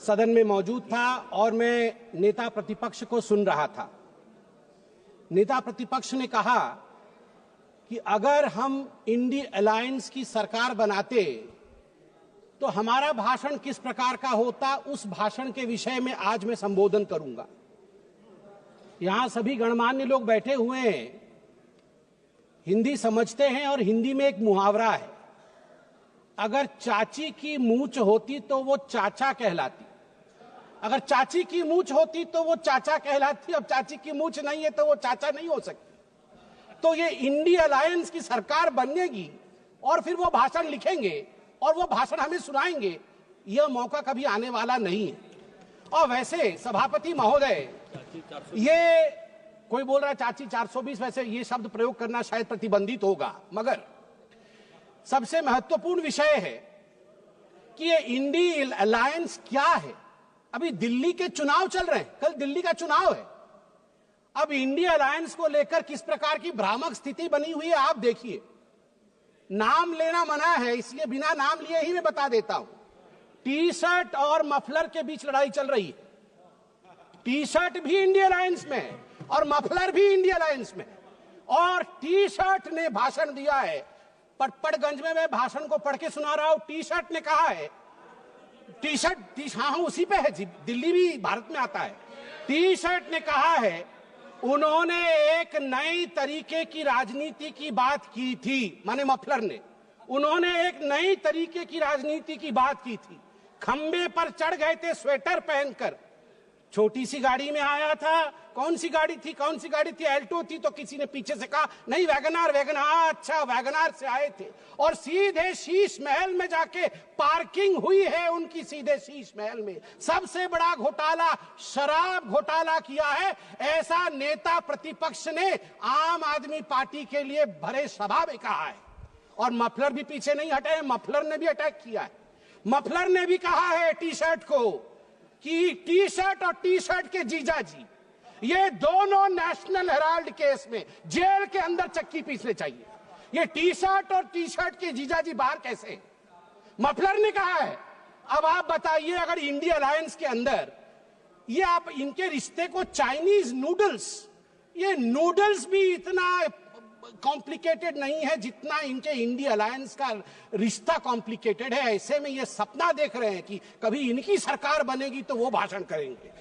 सदन में मौजूद था और मैं नेता प्रतिपक्ष को सुन रहा था। नेता प्रतिपक्ष ने कहा कि अगर हम इंडी अलायंस की सरकार बनाते तो हमारा भाषण किस प्रकार का होता, उस भाषण के विषय में आज मैं संबोधन करूंगा। यहां सभी गणमान्य लोग बैठे हुए हैं, हिंदी समझते हैं और हिंदी में एक मुहावरा है, अगर चाची की मूंछ होती तो वो चाचा कहलाती, अगर चाची की मूंछ होती तो वो चाचा कहलाती, अब चाची की मूंछ नहीं है तो वो चाचा नहीं हो सकती। तो ये इंडी अलायंस की सरकार बनेगी और फिर वो भाषण लिखेंगे और वो भाषण हमें सुनाएंगे, यह मौका कभी आने वाला नहीं है। और वैसे सभापति महोदय, ये कोई बोल रहा है चाची 420, वैसे ये शब्द प्रयोग करना शायद प्रतिबंधित होगा, मगर सबसे महत्वपूर्ण विषय है कि ये इंडी अलायंस क्या है। अभी दिल्ली के चुनाव चल रहे हैं, कल दिल्ली का चुनाव है। अब इंडी अलायंस को लेकर किस प्रकार की भ्रामक स्थिति बनी हुई है आप देखिए। नाम लेना मना है, इसलिए बिना नाम लिए ही मैं बता देता हूं। टी शर्ट और मफलर के बीच लड़ाई चल रही है। टी शर्ट भी इंडी अलायंस में है और मफलर भी इंडी अलायंस में है। और टी शर्ट ने भाषण दिया है, पटपड़गंज में मैं भाषण को पढ़ के सुना रहा हूं। टी शर्ट ने कहा है, टी शर्ट हाँ उसी पे है, दिल्ली भी भारत में आता है। टी शर्ट ने कहा है, उन्होंने एक नई तरीके की राजनीति की बात की थी, माने मफलर ने, उन्होंने एक नई तरीके की राजनीति की बात की थी। खंबे पर चढ़ गए थे स्वेटर पहनकर, छोटी सी गाड़ी में आया था। कौन सी गाड़ी थी? एल्टो थी। तो किसी ने पीछे से कहा नहीं वैगनार। अच्छा, वैगनार से आए थे और सीधे शीश महल में जाके पार्किंग हुई है उनकी, सीधे शीश महल में। सबसे बड़ा घोटाला, शराब घोटाला किया है, ऐसा नेता प्रतिपक्ष ने आम आदमी पार्टी के लिए भरे सभा में कहा है। और मफलर भी पीछे नहीं हटे, मफलर ने भी अटैक किया है। मफलर ने भी कहा है टी शर्ट को कि टी शर्ट और टी शर्ट के जीजाजी, ये दोनों नेशनल हेराल्ड केस में जेल के अंदर चक्की पीसने चाहिए। ये टी शर्ट और टी शर्ट के जीजाजी बाहर कैसे? मफलर ने कहा है। अब आप बताइए, अगर इंडिया अलायंस के अंदर ये आप इनके रिश्ते को चाइनीज नूडल्स, ये नूडल्स भी इतना कॉम्प्लिकेटेड नहीं है जितना इनके इंडिया अलायंस का रिश्ता कॉम्प्लिकेटेड है। ऐसे में ये सपना देख रहे हैं कि कभी इनकी सरकार बनेगी तो वो भाषण करेंगे।